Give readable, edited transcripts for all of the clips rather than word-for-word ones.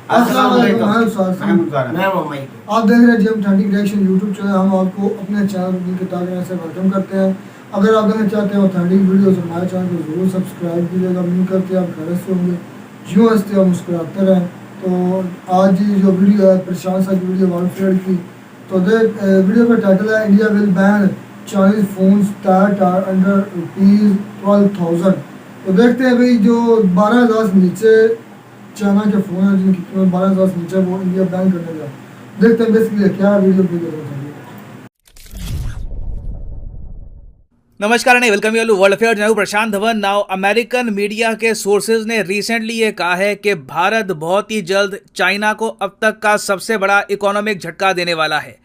अस्सलाम वालेकुम। मैं मैं आप देख रहे हैं gym authentic reaction YouTube channel. हम आपको अपने चैनल के ताकि से वेलकम करते हैं। अगर आप देखना चाहते हैं ऑथेंटिक वीडियो तो हमारे चैनल को ज़रूर सब्सक्राइब कीजिएगा। उम्मीद करते हैं आप घर से होंगे, यूँ हंसते और मुस्कुराते रहें। तो आज की जो वीडियो है प्रशांत सर की वीडियो वालफेयर की, तो देख वीडियो का टाइटल है India will ban Chinese phones that are under ₹12,000। तो देखते हैं भाई, जो 12,000 से नीचे चाइना के फ़ोन है जिनकी कीमत 12,000 से नीचे, वो इंडिया बैन करने जा। देखते हैं बेसिकली क्या वीडियो प्ले करना चाहिए। नमस्कार and welcome you world affairs. मैं हूं प्रशांत धवन। नाउ अमेरिकन मीडिया के सोर्सेज ने रिसेंटली ये कहा है कि भारत बहुत ही जल्द चाइना को अब तक का सबसे बड़ा इकोनॉमिक झटका देने वाला है।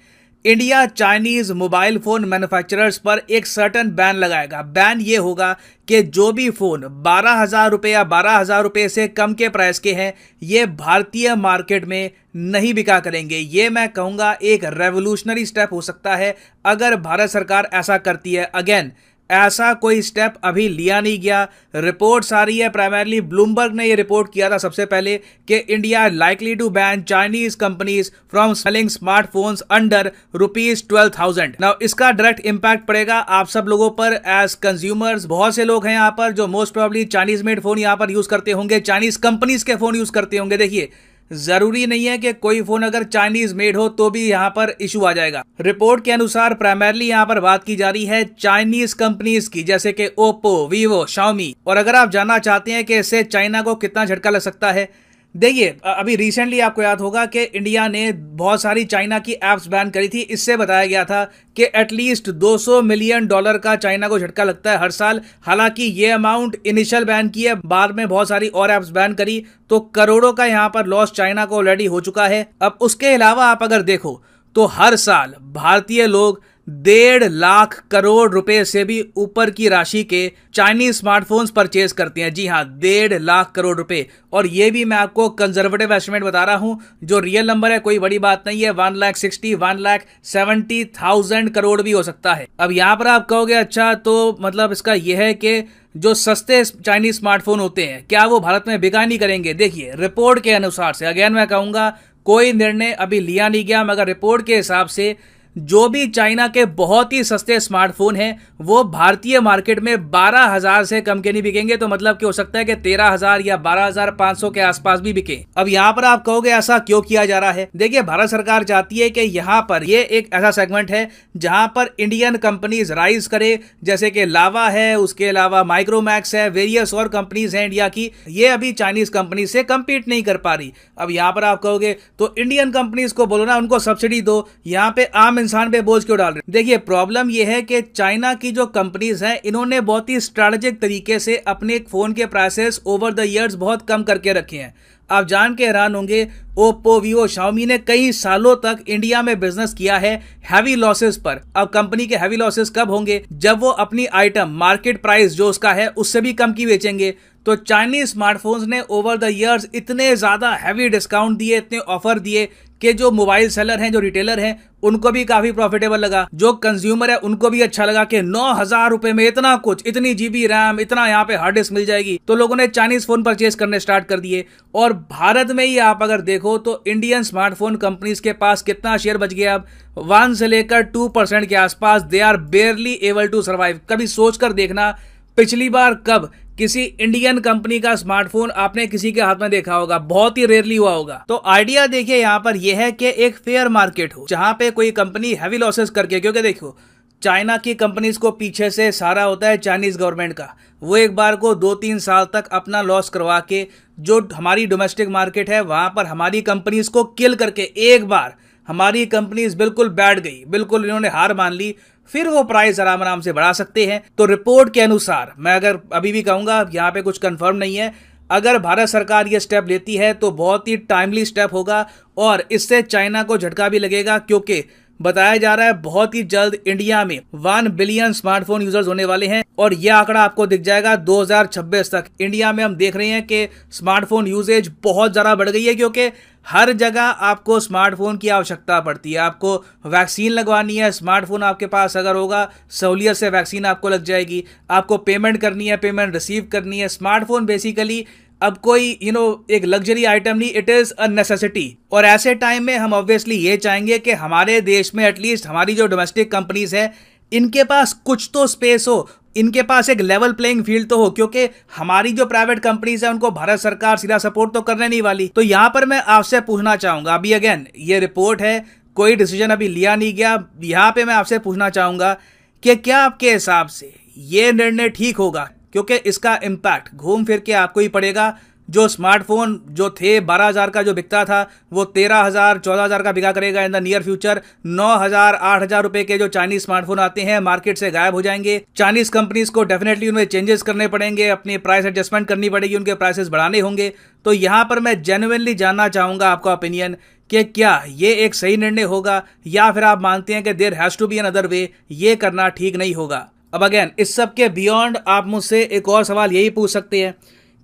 India Chinese mobile phone manufacturers पर एक सर्टन बैन लगाएगा। बैन ये होगा कि जो भी फोन 12,000 रुपये या 12,000 रुपये से कम के प्राइस के हैं, ये भारतीय मार्केट में नहीं बिका करेंगे। ये मैं कहूँगा एक रेवोल्यूशनरी स्टेप हो सकता है अगर भारत सरकार ऐसा करती है। अगेन, ऐसा कोई स्टेप अभी लिया नहीं गया। रिपोर्ट्स आ रही है, प्राइमरली ब्लूमबर्ग ने ये रिपोर्ट किया था सबसे पहले कि India likely to ban Chinese companies from selling smartphones under ₹12,000। Now इसका डायरेक्ट इंपैक्ट पड़ेगा आप सब लोगों पर एज कंज्यूमर्स। बहुत से लोग हैं यहाँ पर जो most probably Chinese made phone यहाँ पर यूज करते होंगे, चाइनीज कंपनीज के फोन यूज करते होंगे। देखिए, जरूरी नहीं है कि कोई फोन अगर चाइनीज मेड हो तो भी यहां पर इशू आ जाएगा। रिपोर्ट के अनुसार प्राइमरली यहां पर बात की जा रही है चाइनीज कंपनीज की, जैसे कि ओप्पो, वीवो, शाओमी। और अगर आप जानना चाहते हैं कि इससे चाइना को कितना झटका लग सकता है, देखिए अभी रिसेंटली आपको याद होगा कि इंडिया ने बहुत सारी चाइना की एप्स बैन करी थी। इससे बताया गया था कि एटलीस्ट $200 मिलियन का चाइना को झटका लगता है हर साल। हालांकि ये अमाउंट इनिशियल बैन की है, बाद में बहुत सारी और एप्स बैन करी, तो करोड़ों का यहाँ पर लॉस चाइना को ऑलरेडी हो चुका है। अब उसके अलावा आप अगर देखो तो हर साल भारतीय लोग 1.5 लाख करोड़ रुपए से भी ऊपर की राशि के चाइनीज स्मार्टफोन्स परचेज करते हैं। जी हाँ, 1.5 लाख करोड़ रुपए। और ये भी मैं आपको कंजर्वेटिव एस्टिमेट बता रहा हूं, जो रियल नंबर है कोई बड़ी बात नहीं है। 1,60,000 1,70,000 करोड़ भी हो सकता है। अब यहां पर आप कहोगे अच्छा, तो मतलब इसका यह है कि जो सस्ते चाइनीज स्मार्टफोन होते हैं क्या वो भारत में बिका नहीं करेंगे। देखिए, रिपोर्ट के अनुसार से, अगेन मैं कहूंगा कोई निर्णय अभी लिया नहीं गया, मगर रिपोर्ट के हिसाब से जो भी चाइना के बहुत ही सस्ते स्मार्टफोन हैं वो भारतीय मार्केट में 12,000 से कम के नहीं बिकेंगे। तो मतलब कि हो सकता है कि 13,000 या 12,500 के आसपास भी बिके। अब यहाँ पर आप कहोगे ऐसा क्यों किया जा रहा है। देखिए, भारत सरकार चाहती है कि यहाँ पर ये एक ऐसा सेगमेंट है जहां पर इंडियन कंपनीज राइज करे, जैसे कि लावा है, उसके अलावा माइक्रोमैक्स है, वेरियस और कंपनीज हैं इंडिया की। ये अभी चाइनीज कंपनी से कम्पीट नहीं कर पा रही। अब यहाँ पर आप कहोगे तो इंडियन कंपनीज को बोलो ना, उनको सब्सिडी दो, यहाँ पे आम इंसान पे बोझ क्यों डाल रहे हैं। देखिए, प्रॉब्लम यह है कि चाइना की जो कंपनीज हैं इन्होंने बहुत ही स्ट्रैटेजिक तरीके से अपने फोन के प्राइसेस ओवर द इयर्स बहुत कम करके रखे हैं। आप जान के हैरान होंगे, ओप्पो, वीवो, शाओमी ने कई सालों तक इंडिया में बिजनेस किया है हैवी लॉसेस पर। अब कंपनी के हैवी लॉसेस कब होंगे, जब वो अपनी आइटम मार्केट प्राइस जो उसका है उससे भी कम की बेचेंगे। तो चाइनीज स्मार्टफोन्स ने ओवर द इयर्स इतने ज्यादा हैवी डिस्काउंट दिए, इतने ऑफर दिए कि जो मोबाइल सेलर हैं, जो रिटेलर हैं, उनको भी काफी प्रॉफिटेबल लगा। जो कंज्यूमर है उनको भी अच्छा लगा कि 9,000 रुपए में इतना कुछ, इतनी जीबी रैम, इतना यहाँ पे हार्ड डिस्क मिल जाएगी। तो लोगों ने चाइनीज फोन परचेज करने स्टार्ट कर दिए। और भारत में ही आप अगर देखो तो इंडियन स्मार्टफोन कंपनीज के पास कितना शेयर बच गया अब, 1 से लेकर 2% के आसपास। They are barely able to survive. कभी सोचकर देखना, पिछली बार कब किसी इंडियन कंपनी का स्मार्टफोन आपने किसी के हाथ में देखा होगा, बहुत ही रेयरली हुआ होगा। तो आइडिया देखिए यहाँ पर यह है कि एक फेयर मार्केट हो जहां पे कोई कंपनी हैवी लॉसेस करके, क्योंकि देखो चाइना की कंपनीज को पीछे से सहारा होता है चाइनीज गवर्नमेंट का। वो एक बार को 2-3 साल तक अपना लॉस करवा के जो हमारी डोमेस्टिक मार्केट है वहां पर हमारी कंपनीज को किल करके, एक बार हमारी कंपनीज बिल्कुल बैठ गई, बिल्कुल इन्होंने हार मान ली, फिर वो प्राइस आराम आराम से बढ़ा सकते हैं। तो रिपोर्ट के अनुसार, मैं अगर अभी भी कहूंगा, यहाँ पे कुछ कंफर्म नहीं है, अगर भारत सरकार ये स्टेप लेती है तो बहुत ही टाइमली स्टेप होगा और इससे चाइना को झटका भी लगेगा, क्योंकि बताया जा रहा है बहुत ही जल्द इंडिया में 1 बिलियन स्मार्टफोन यूजर्स होने वाले हैं। और यह आंकड़ा आपको दिख जाएगा 2026 तक। इंडिया में हम देख रहे हैं कि स्मार्टफोन यूजेज बहुत ज़्यादा बढ़ गई है, क्योंकि हर जगह आपको स्मार्टफोन की आवश्यकता पड़ती है। आपको वैक्सीन लगवानी है, स्मार्टफोन आपके पास अगर होगा सहूलियत से वैक्सीन आपको लग जाएगी। आपको पेमेंट करनी है, पेमेंट रिसीव करनी है। स्मार्टफोन बेसिकली अब कोई एक लग्जरी आइटम नहीं, इट इज अ नेसेसिटी। और ऐसे टाइम में हम ऑब्वियसली ये चाहेंगे कि हमारे देश में एटलीस्ट हमारी जो डोमेस्टिक कंपनीज है इनके पास कुछ तो स्पेस हो, इनके पास एक लेवल प्लेइंग फील्ड तो हो, क्योंकि हमारी जो प्राइवेट कंपनीज है उनको भारत सरकार सीधा सपोर्ट तो करने नहीं वाली। तो यहां पर मैं आपसे पूछना चाहूंगा, अभी अगेन ये रिपोर्ट है, कोई डिसीजन अभी लिया नहीं गया, यहां पे मैं आपसे पूछना चाहूंगा कि क्या आपके हिसाब से ये निर्णय ठीक होगा, क्योंकि इसका इम्पैक्ट घूम फिर के आपको ही पड़ेगा। जो स्मार्टफोन जो थे 12,000 का जो बिकता था वो 13,000 14,000 का बिका करेगा इन द नियर फ्यूचर। 9,000 8,000 रुपए के जो चाइनीज स्मार्टफोन आते हैं मार्केट से गायब हो जाएंगे। चाइनीज कंपनीज को डेफिनेटली उनमें चेंजेस करने पड़ेंगे, अपनी प्राइस एडजस्टमेंट करनी पड़ेगी, उनके प्राइसेस बढ़ाने होंगे। तो यहां पर मैं जेन्युइनली जानना चाहूंगा आपका ओपिनियन कि क्या ये एक सही निर्णय होगा या फिर आप मानते हैं कि there has to be another way, ये करना ठीक नहीं होगा। अब अगेन इस सब के बियॉन्ड आप मुझसे एक और सवाल यही पूछ सकते हैं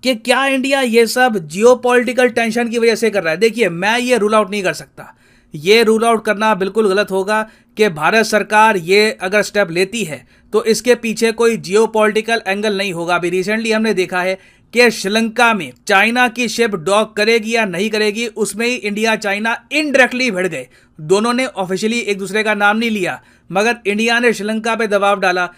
कि क्या इंडिया ये सब जियोपॉलिटिकल टेंशन की वजह से कर रहा है। देखिए मैं ये रूल आउट नहीं कर सकता, ये रूल आउट करना बिल्कुल गलत होगा कि भारत सरकार ये अगर स्टेप लेती है तो इसके पीछे कोई जियोपॉलिटिकल एंगल नहीं होगा। अभी रिसेंटली हमने देखा है कि श्रीलंका में चाइना की शिप डॉक करेगी या नहीं करेगी, उसमें ही इंडिया चाइना इनडायरेक्टली भिड़ गए। दोनों ने ऑफिशियली एक दूसरे का नाम नहीं लिया, मगर इंडिया ने श्रीलंका पे दबाव डाला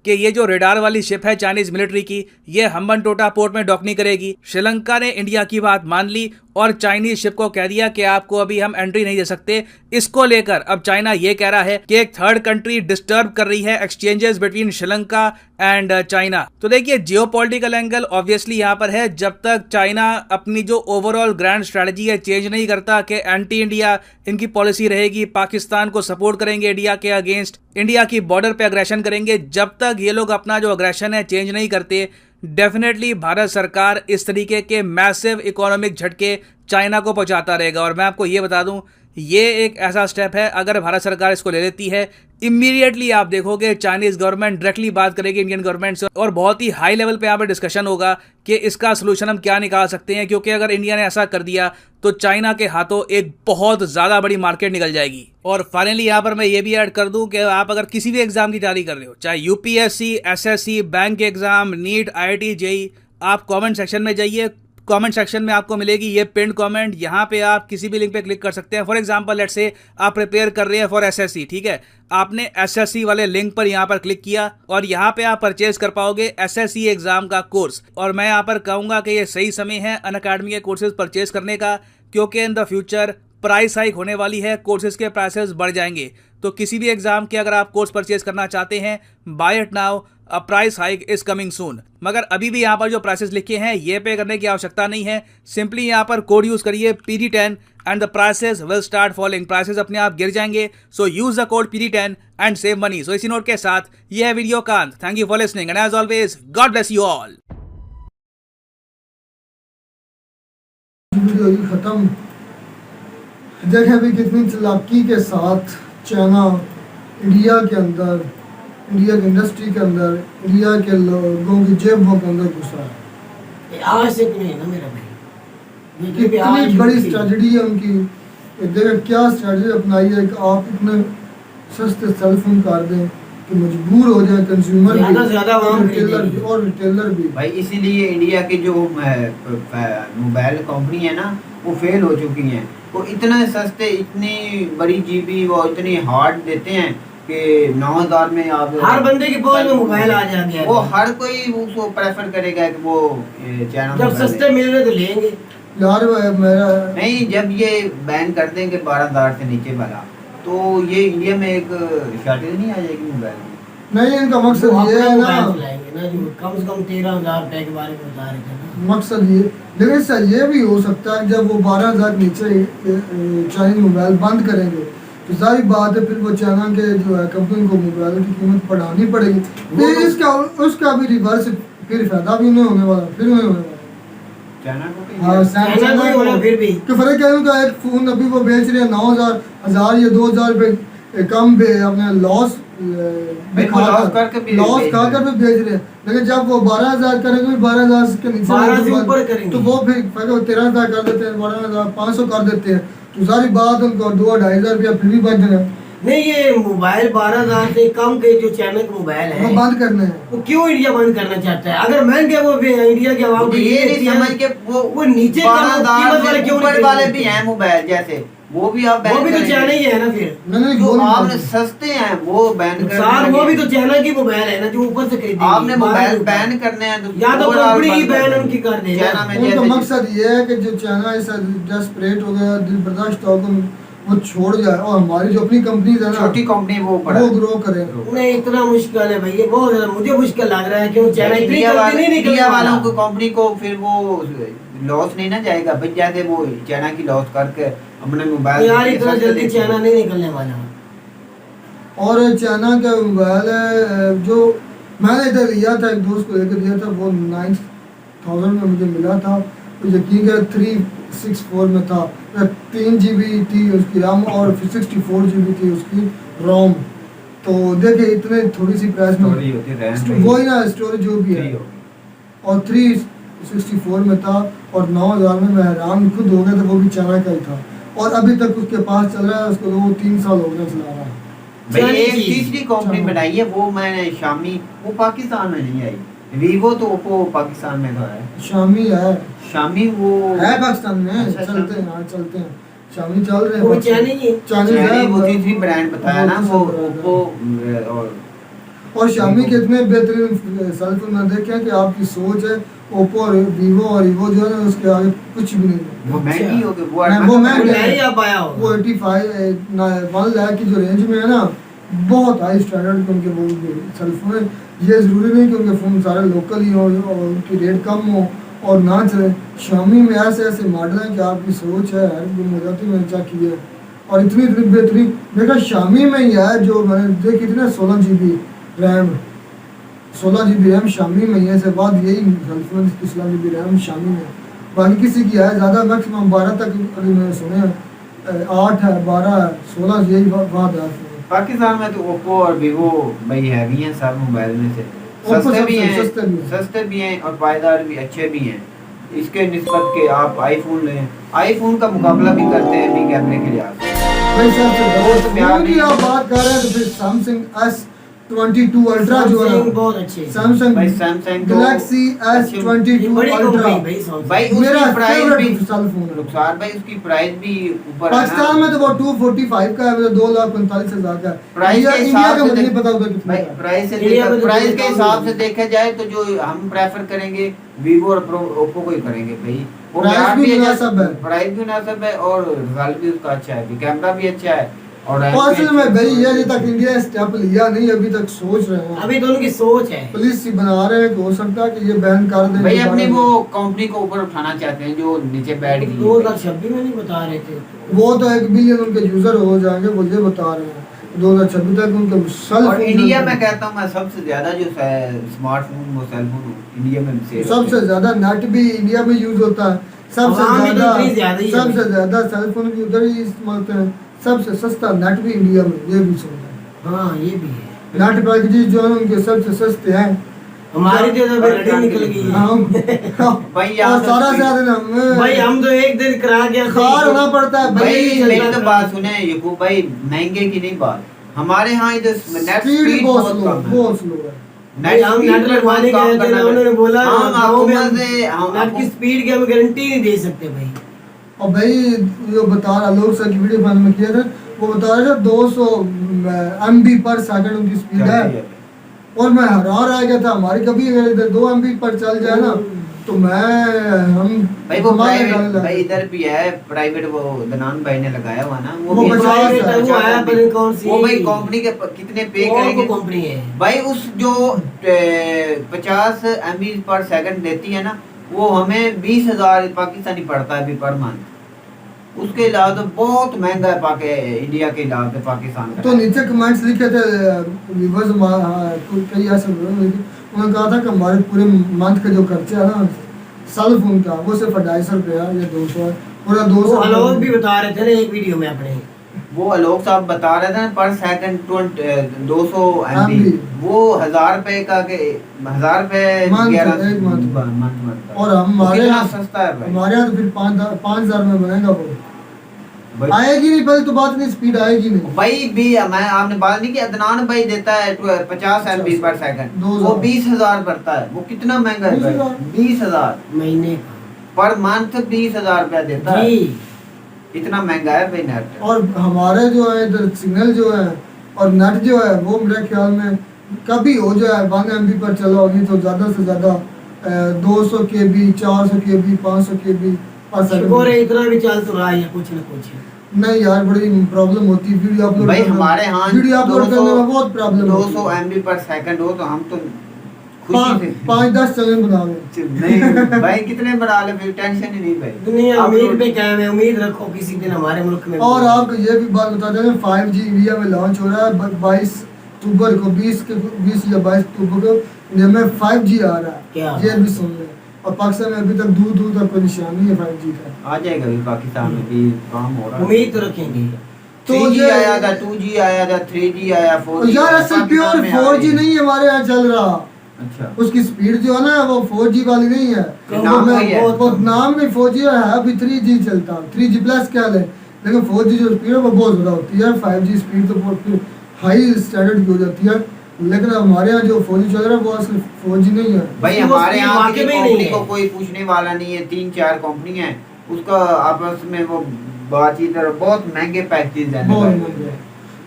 कि ये जो रेडार वाली शिप है चाइनीज मिलिट्री की, ये हम्बनटोटा पोर्ट में डॉक नहीं करेगी। श्रीलंका ने इंडिया की बात मान ली और चाइनीज शिप को कह दिया कि आपको अभी हम एंट्री नहीं दे सकते। इसको लेकर अब चाइना ये कह रहा है कि एक थर्ड कंट्री डिस्टर्ब कर रही है exchanges between Sri Lanka and China. तो देखिए जियोपॉलिटिकल एंगल ऑब्वियसली यहाँ पर है, जब तक चाइना अपनी जो ओवरऑल ग्रैंड स्ट्रेटजी है चेंज नहीं करता कि एंटी इंडिया इनकी पॉलिसी रहेगी, पाकिस्तान को सपोर्ट करेंगे इंडिया के अगेंस्ट, इंडिया की बॉर्डर पे अग्रेशन करेंगे, जब तक ये लोग अपना जो अग्रेशन है चेंज नहीं करते, डेफिनेटली भारत सरकार इस तरीके के मैसिव इकोनॉमिक झटके चाइना को पहुंचाता रहेगा। और मैं आपको ये बता दूं, ये एक ऐसा स्टेप है, अगर भारत सरकार इसको ले लेती है इमीडिएटली आप देखोगे चाइनीज गवर्नमेंट डायरेक्टली बात करेगी इंडियन गवर्नमेंट से और बहुत ही हाई लेवल पे यहाँ पर डिस्कशन होगा कि इसका सोल्यूशन हम क्या निकाल सकते हैं। क्योंकि अगर इंडिया ने ऐसा कर दिया तो चाइना के हाथों एक बहुत ज्यादा बड़ी मार्केट निकल जाएगी। और फाइनली यहाँ पर मैं ये भी ऐड कर दूं कि आप अगर किसी भी एग्जाम की तैयारी कर रहे हो, चाहे UPSC, SSC, bank exam, NEET, IIT, JEE, आप कमेंट सेक्शन में जाइए, कमेंट सेक्शन में आपको मिलेगी ये पिन कमेंट, यहाँ पे आप किसी भी लिंक पे क्लिक कर सकते हैं। फॉर एग्जांपल लेट्स से आप प्रिपेयर कर रहे हैं फॉर एसएससी, ठीक है, आपने एसएससी वाले लिंक पर यहाँ पर क्लिक किया और यहाँ पे आप परचेज कर पाओगे एसएससी एग्जाम का कोर्स। और मैं यहाँ पर कहूँगा कि ये सही समय है अनअकैडमी के कोर्सेज परचेज करने का, क्योंकि in the future price hike होने वाली है, कोर्सेज के प्राइसेस बढ़ जाएंगे। तो किसी भी एग्जाम के अगर आप कोर्स परचेज करना चाहते हैं, buy it now, a price hike is coming soon. मगर अभी भी यहाँ पर जो प्राइसेस लिखे हैं ये पे करने की आवश्यकता नहीं है, सिंपली यहाँ पर कोड यूज करिए PD10 and the prices will start falling, prices अपने आप गिर जाएंगे। So use the code PD10 and save money. So इसी नोट के साथ ये है वीडियो का अंत। Thank you for listening and as always God bless you all. Video खत्म। देखें अभी कितनी चालाकी के साथ चाइना इंडिया के अंदर, इंडिया की इंडस्ट्री के अंदर, इंडिया के लोगों की जेबों के अंदर घुसा है। आज से नहीं ना मेरा भाई, कितनी बड़ी स्ट्रेटजी है उनकी। देखें क्या स्ट्रेटजी अपनाई है कि आप इतने सस्ते सेलफोन कर दें कि मजबूर हो जाए कंज्यूमर भी और रिटेलर भी। भाई इसीलिए इंडिया की जो मोबाइल कंपनी है ना वो फेल हो चुकी हैं। वो इतना सस्ते, इतनी बड़ी जीबी वो इतनी हार्ड देते हैं कि 9,000 में आप हर बंदे के पास में मोबाइल आ जाएंगे। वो हर कोई उसको प्रेफर करेगा कि वो चाइना जब सस्ते मिल रहे तो लेंगे यार। मेरा नहीं, जब ये बैन कर देंगे 12,000 से नीचे वाला तो ये इंडिया में एक शॉर्टेज नहीं आ जाएगी मोबाइल में। नहीं, इनका मकसद ये है ना, कम से कम 13,000 रुपए के बारे में बता रहे थे ना मकसद ये। लेकिन सर ये भी हो सकता है जब वो 12,000 नीचे चाइनीज मोबाइल बंद करेंगे तो सारी बात है फिर वो चाइना के जो है कंपनी को मोबाइल की कीमत बढ़ानी पड़ेगी। फिर इसका उसका भी रिवर्स फिर फायदा भी नहीं होने वाला, फिर नहीं होने वाला। फिर भी तो फर्क है उनका, एक फोन अभी वो बेच रहे हैं 9,000 1000 या 2,000 रुपए कम पे अपने लॉस करके भी बेच रहे हैं। लेकिन जब वो 12,000 करेंगे 12,000 के नीचे 12 से ऊपर करेंगे तो वो फिर 13,000 कर देते हैं, 12,500 कर देते हैं। तो सारी बात उनको 2-2,500 रुपया फिर भी बच रहे हैं। नहीं ये मोबाइल 12,000 से कम के जो चाइना के मोबाइल वो है बंद करने हैं। वो क्यों इंडिया बंद करना चाहता है? अगर महंगे वो भी इंडिया के आवाम को ये नहीं समझ के वो नीचे कम 12,000 कीमत वाले क्यों ऊपर नहीं वाले खरीदते? भी हैं मोबाइल जैसे, वो भी आप वो बैन भी तो करेंगे। चाइना ही है ना फिर। मैंने जो वो नहीं आपने बोला। सस्ते हैं वो बैन नुकसान वो करने भी तो चाइना की मोबाइल है ना जो ऊपर से खरीदेंगे। आपने मोबाइल 12,000 बैन करने हैं तो या तो overall कंपनी ही बंद बैन कर उनकी कर देना। चाइना में उनका जैसे मकसद ये है कि जो चाइना ऐसा डेस्परेट हो गया, दिल बर्दाश्त हो गया, वो छोड़ जाए और हमारी जो अपनी कंपनीज है ना छोटी कंपनी वो ऊपर वो है। ग्रो करे। नहीं इतना मुश्किल है भाई, ये बहुत ज्यादा मुझे मुश्किल लग रहा है कि वो चाइना इतनी इंडिया जल्दी वाले नहीं निकलने इंडिया वालों वाला। को कंपनी को फिर वो लॉस नहीं ना जाएगा भाई, जैसे वो चाइना की लॉस करके अपने मोबाइल यार इतना जल्दी चाइना नहीं निकलने वाला। और चाइना का मोबाइल है जो मैंने इधर लिया था, एक दोस्त को लेकर दिया था, वो 9,000 में मुझे मिला था। तो यकीन कर 364 में था, 3 GB थी उसकी रैम और 64 GB थी उसकी रोम। तो देखिए इतने थोड़ी सी प्राइस में स्टोरी होती है वही ना स्टोरेज जो भी है, और 364 में था और 9,000 में मैं हैरान खुद हो गया था, वो भी चाइना का ही था और अभी तक उसके पास चल रहा है, उसको तो वो 3 साल हो गए चला रहा है। भाई चाइनीज एक चीज। तीसरी कंपनी चाइना। बनाई है वो मैंने शामी, वो पाकिस्तान में नहीं आई। वीवो तो ओप्पो पाकिस्तान में तो है, शामी है शामी वो पाकिस्तान में। अच्छा, चलते हैं हाँ चलते हैं, शामी चल रहे वो हैं। चाइना ही है। चाइनीज है चाइनीज वो तीसरी ब्रांड बताया ना वो ओप्पो और शामी के इतने बेहतरीन सेलफोन में देखे कि आपकी सोच है, ओप्पो और वीवो और वीवो जो है ना उसके आगे कुछ भी नहीं है। वो महंगी हो गई नहीं, वो वो महंगी है। नहीं आ पाया वो होगा। 1 लाख की जो रेंज में है ना, बहुत हाई स्टैंडर्ड के उनके वो सेलफोन है। ये ज़रूरी नहीं कि उनके फ़ोन सारे लोकल ही हो और उनकी रेट कम हो और ना चले। शामी में ऐसे ऐसे मॉडल हैं कि आपकी सोच है यार गुम हो जाती, मैंने चेक किया है। और इतनी इतनी बेहतरीन देखा शामी में ही है जो मैंने देखी थी ना, 16 GB RAM, 16 GB RAM Shami में ही है। से बाद यही सेलफोन 16 GB रैम शामी में, बाकी किसी की है ज़्यादा मैक्सिमम 12 तक अभी मैंने सुने हैं, 8 है 12 है 16 यही बात है। पाकिस्तान में तो ओप्पो और वीवो भाई हैवी हैं सब मोबाइल में से, ओप्पो सस्ते भी सबसे हैं, सस्ते भी हैं और पायदार भी अच्छे भी हैं। इसके निस्बत के आप आईफोन लें, आईफोन का मुकाबला भी करते हैं भी कैमरे के लिहाज से। भाई साहब बहुत प्यार फोन की नहीं। आप बात कर रहे हैं तो फिर सैमसंग S22 अल्ट्रा जो है Samsung ना, बहुत अच्छे हैं। सैमसंग भाई Samsung तो गैलेक्सी ये S22 बड़ी अल्ट्रा कंपनी भाई Samsung। भाई मेरा उसकी प्राइस भी फेवरेट सेलफोन है। नुकसान भाई उसकी प्राइस भी ऊपर है पाकिस्तान ना। में तो वो 245 का है, 2,45,000 का है। प्राइस इंडिया के इंडिया हिसाब का से मुझे नहीं देख- पता उधर कितना भाई है। प्राइस से इंडिया में तो प्राइस के बहुत हिसाब कम से है। देखा जाए तो जो हम प्रेफर करेंगे वीवो और ओप्पो को ही करेंगे भाई। वो प्राइस ब्रांड भी अच्छा- मुनासिब है। प्राइस भी मुनासिब है और रिजल्ट भी उसका अच्छा है, कैमरा भी अच्छा है और RAM और भी असल में अच्छी भाई ये है। अभी तक इंडिया स्टेप लिया नहीं, अभी तक सोच रहे हैं, अभी तो उनकी सोच है। पुलिस ही बना रहे हैं कि हो सकता है कि ये बैन कर दें। भाई अपनी दोबारा। वो कंपनी को ऊपर उठाना चाहते हैं जो नीचे बैठ गई है। 2026 में नहीं बता रहे थे। वो तो 1 बिलियन उनके यूजर हो जाएंगे, वो ये बता रहे हैं 2026 तक उनके सेल और इंडिया में कहता हूँ मैं सबसे ज्यादा जो स्मार्टफोन वो सेलफोन इंडिया में सेल होते सबसे हैं। ज्यादा नेट भी इंडिया में यूज होता है, सबसे वहाँ भी तो ज्यादा इतनी ज्यादा ही है सबसे भाई। ज्यादा सेलफोन भी उधर ही इस्तेमाल होते हैं, सबसे सस्ता नेट भी इंडिया में, ये भी सुनते हाँ ये भी है। हैं। नेट पैकेजेस जो है उनके सबसे सस्ते हैं। हमारी तो अभी रेडी निकल गई है। भाई और यहाँ सारा तो- सारा दिन भाई हम तो एक दिन करा के खार होना पड़ता है भाई भाई। मेरी तो बात सुने यकूब भाई, महंगे की नहीं बात, हमारे यहाँ इधर नेट स्पीड स्पीड बहुत बहुत स्लो कम है। बहुत स्लो है। भाई हम speed नेट पे लगवाने बहुत गए काम थे ना, करना उन्होंने बोला हम गाँव में हुकूमत हम से हम नेट की स्पीड की हम गारंटी नहीं दे सकते भाई। और भाई जो बता रहा लोग सर की वीडियो बंद में किया था, वो बता रहे थे 200 MB पर सेकंड उनकी स्पीड है। और मैं हैरान रह गया था, हमारी कभी अगर इधर 2 MB पर चल जाए ना तो हम भाई वो हमारे प्राइवेट डालने भाई लगे। इधर भी है प्राइवेट, वो दनान भाई ने लगाया हुआ ना वो भी 50 प्राइवेट है, वो 50 आया पता नहीं कौन सी। वो भाई कंपनी के कितने पे और करेंगे को कंपनी है। भाई उस जो 50 MB पर सेकंड देती है ना, वो हमें 20,000 पाकिस्तानी पड़ता है अभी पर मंथ। उसके अलावा तो बहुत महंगा है इंडिया के अलावा पे पाकिस्तान का। तो नीचे कमेंट्स लिखे थे व्यूवर्स कई ऐसे उन्होंने कहा था कि हमारे पूरे मंथ का जो खर्चा है ना सेल फोन का, वो सिर्फ 250 रुपया या 200 है, पूरा वो 200 आलोक भी बता रहे थे ना एक वीडियो में अपने। वो आलोक साहब बता रहे थे पर सेकंड 200 MB, MB वो 1,000 रुपए का के 1,000 रुपए मंथ, 11 एक मंथ। मंथ और हमारे कितना यहाँ सस्ता है भाई। हमारे यहाँ तो फिर 5,000 में बनेगा वो। भाई आएगी नहीं, पहले तो बात नहीं, स्पीड आएगी नहीं। भाई भी मैं आपने बात नहीं की, अदनान भाई देता है 50 MB पर सेकंड, वो 20,000 भरता है। वो कितना महंगा है भाई? 20,000 महीने पर मंथ, 20,000 रुपया देता है। जी। इतना महंगा है भाई नेट। और हमारे जो है इधर सिग्नल जो है और नेट जो है वो मेरे ख्याल में कभी हो जो है 1 MB पर चला होगी तो ज़्यादा से ज़्यादा 200 KB, 400 KB, 500 KB पर शुक्र सेकंड। है इतना भी चल तो रहा है कुछ न कुछ। नहीं यार, बड़ी प्रॉब्लम होती है वीडियो अपलोड भाई हमारे यहाँ वीडियो अपलोड करने में बहुत प्रॉब्लम 200 MB पर सेकंड हो तो हम तो खुशी से 5-10 चैनल बना ले। नहीं भाई कितने बना ले, फिर टेंशन ही नहीं भाई। दुनिया आप उम्मीद लोग- पे कायम है, उम्मीद रखो किसी दिन हमारे मुल्क में। और आपको ये भी बात बता दें 5G इंडिया में लॉन्च हो रहा है 22 अक्टूबर को, 20 या 22 अक्टूबर को इंडिया में 5G आ रहा क्या? है, ये भी सुन लें। और पाकिस्तान में अभी तक दूर दूर तक कोई निशान नहीं है 5G का। आ जाएगा भी पाकिस्तान में भी, काम हो रहा है। उम्मीद तो रखेंगे। तो 3G ये- आया था, 2G आया था, 3G आया, 4G यार आया, असल पाकिस्तान प्योर में आ 4G रही है। नहीं है हमारे यहाँ चल रहा। अच्छा उसकी स्पीड जो है ना वो 4G वाली नहीं है। ये नाम वो वही है। वो नाम में 4G है, अभी 3G चलता है, 3G प्लस क्या है, लेकिन 4G जो स्पीड है वो बहुत ज़्यादा होती है। 5G स्पीड तो बहुत हाई स्टैंडर्ड की हो जाती है, लेकिन हमारे यहाँ जो 4G चल रहा है वो असल 4G नहीं है। भाई उसकी हमारे वो यहाँ वाकई की में कंपनी नहीं को है। कोई पूछने वाला नहीं है, 3-4 कंपनी है, उसका आपस में वो बातचीत और बहुत महंगे पैकेज है। बहुत महंगे है।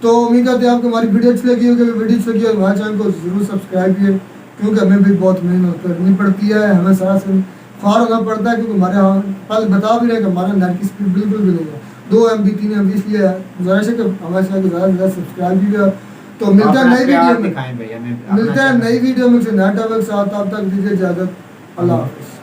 तो उम्मीद करते हैं आपको हमारी वीडियो अच्छी लगी होगी। वीडियो अच्छी लगी है हमारे चैनल को जरूर सब्सक्राइब कीजिए, क्योंकि हमें भी बहुत मेहनत करनी पड़ती है, हमें सारा दिन ख्वार होना पड़ता है, क्योंकि हमारे यहाँ पहले बता भी रहे कि हमारा नेट की स्पीड बिल्कुल भी नहीं है, 2 MB 3 MB, इसलिए गुजारिश है कि हमारे चैनल को ज़्यादा से ज़्यादा सब्सक्राइब कीजिएगा। तो मिलते हैं नई वीडियो में, दिखाएं भाई हमें, अपना मिलते हैं चैनल। नई वीडियो में से नए टॉपिक के साथ। तब तक दीजिए इजाज़त, अल्लाह हाफ़िज़।